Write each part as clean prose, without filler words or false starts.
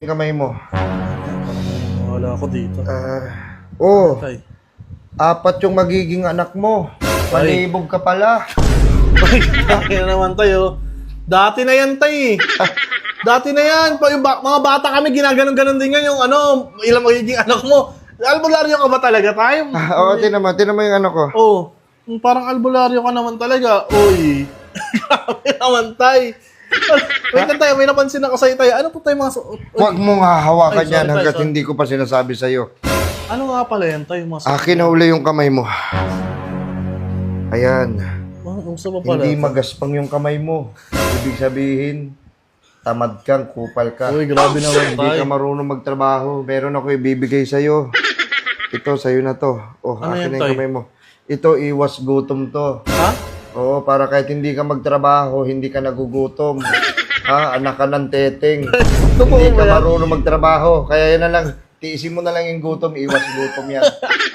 Kamay mo. Wala ako dito. Okay. Apat yung magiging anak mo. Palibog ka pala. Ay, naman tayo. Dati na yan, tay. Dati na yan. Yung mga bata kami, ginaganon-ganon din yan yung ilang magiging anak mo. Albularyo ka ba talaga, tay? Oo, tinan mo yung ano ko. Oo. Parang albularyo ka naman talaga. Uy. Grabe naman, tay. Wait lang tayo, may napansin ako sa'yo tayo. Ano po tayo mga suot? Huwag mong hahawakan Ay, yan sorry, hanggat sorry. hindi ko pa sinasabi sa'yo. Ano nga pala yan tayo mga suot? Akin na uli yung kamay mo. Ayan. Gusto pa pala. Hindi magaspang yung kamay mo. Ibig sabihin, tamad kang, kupal ka. Uy, grabe naman Hindi ka tayo. marunong magtrabaho. Meron ako ibibigay sa'yo. Ito, sa'yo na to. Oh, Ano akin yan, na yung Tay? kamay mo. Ito, iwas gutom to. Ha? Oo, para kahit hindi ka magtrabaho, hindi ka nagugutom. Ha? Anak ka ng teteng. Totoo Hindi ka ba yan? marunong magtrabaho. Kaya yan na lang, tiisin mo na lang yung gutom, iwas gutom yan.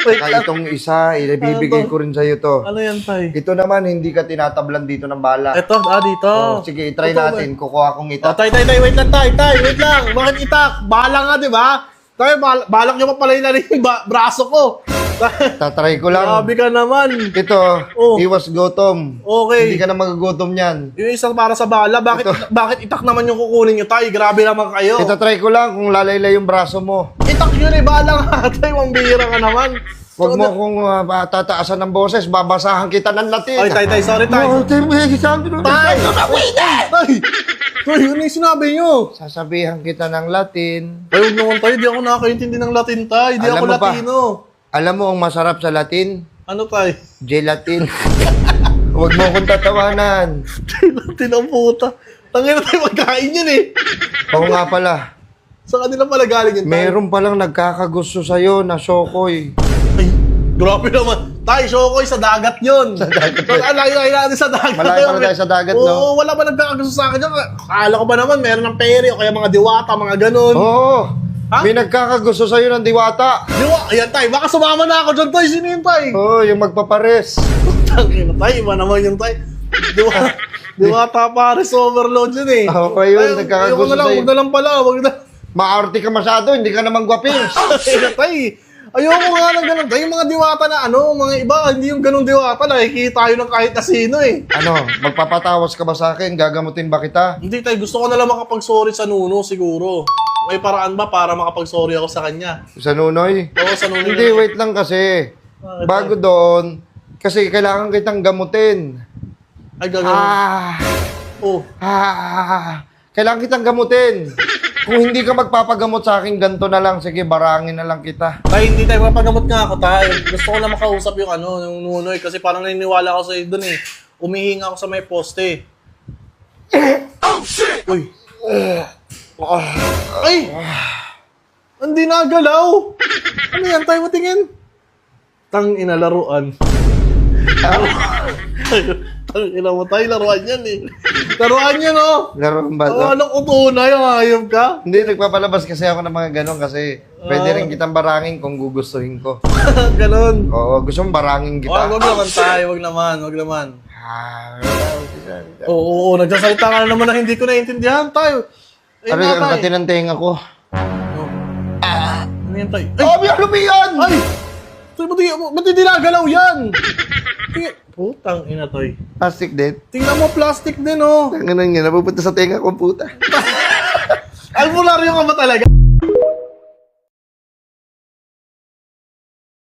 Wait Kaya lang. itong isa, ibibigay ko rin sa'yo to. Ano yan, tay? Ito naman, hindi ka tinatablan dito ng bala. Ito, dito. Oh, sige, try Totoo ba? natin. Kukuha kong Oh, ita. tay, wait lang, tay, wait lang. Bakit itak? Bahala nga, di ba? Tay, balak nyo pa pala yung yung braso ko. Tatry ko lang. Grabe ka naman. Ito, Oh. iwas gutom. Okay. Hindi ka na magagutom yan. Yung isang para sa bala, bakit itak naman yung kukunin nyo, tay? Grabe naman kayo. Ito, try ko lang kung lalaylay yung braso mo. Itak yun eh, bahala nga, tay. Mambihira ka naman. Huwag mo kung tataasan ng boses, babasahan kita ng Latin. Ay, tay, sorry, tay. No, sabi mo. Tay! Tay! Tay, yun yung sinabi nyo. Sasabihan kita ng Latin. Ay, huwag naman tayo. Di ako nakakaintindi ng Latin, tay. Di Alam ako mo ba? Latino. Alam mo ang masarap sa Latin? Ano, tay? Gelatin. Huwag mo akong tatawanan. Latin ang puta. Tangina tayo magkain yun eh. Oo nga pala. Sa kanila pala galing yun, tay. Meron palang nagkakagusto sa'yo na Sokoy. Ay, grabe naman. Tay, Shokoy, sa dagat yun. Sa dagat yun. Alayo natin sa dagat. Malayo pa tayo sa dagat, Oo, no? wala ba nagkakagusto sa akin dyan? Akala ko ba naman, meron ng pere o kaya mga diwata, mga ganun. Oo. Ha? May nagkakagusto sa'yo ng diwata. Ayan, tay. Baka sumama na ako dyan, tay. Sino yun, tay? Oo, yung magpapares. Tangina, tay. Iba naman yung tay. Diwata pares overload yun eh. Okay yun, nagkakagusto sa'yo. Huwag na lang pala. Huwag na. Maarte ka masyado, hindi ka naman gwapings. Tangina, tay. Ayoko nga ng ganun. Tay, yung mga diwata na mga iba, hindi yung ganun diwata. Nakikita tayo ng kahit na sino eh. Ano, magpapatawas ka ba sa akin? Gagamutin ba kita? Hindi tay, gusto ko na lang makapag-sorry sa Nuno siguro. May paraan ba para makapag-sorry ako sa kanya? Sa Nunoy? Oo, sa Nuno. Hindi, wait lang kasi. Bakit, Bago doon, kasi kailangan kitang gamutin. Ay, gagawin. Oh. Kailangan kitang gamutin. Kung hindi ka magpapagamot sa akin, ganito na lang. Sige, barangin na lang kita. Tay, hindi tayo mapagamot nga ako tay. Gusto ko lang makausap yung yung Nunoy kasi parang naniniwala ako sa iyo dun eh. Umihinga ako sa may poste. Oh, shit! Uy. Ay! Hindi nagalaw! Ano yan tayo matingin? Tang inalaruan. Tang ina mo tayo, laruan yan eh. Laruan yan oh! Laruan ba? Oh, anong utunay, hayop ka? Hindi, nagpapalabas kasi ako ng mga ganon kasi pwede rin kitang barangin kung gugustuhin ko. Ganon. Oo, gusto mong barangin kita. Wag naman tayo, wag naman. Ah, Oo, nagsasalita ka na naman na hindi ko naiintindihan tayo. Ano yung angkatin ng tenga ko? Ano yan tayo? Ay! Oh, ano ba yan? Ay! Tayo, ba't hindi nagalaw yan? Putang ina tayo. Plastic din. Tingnan mo, plastic din oh. Ang ganun nga, napupunta sa tenga ko, puta. Albularyo ka ba talaga?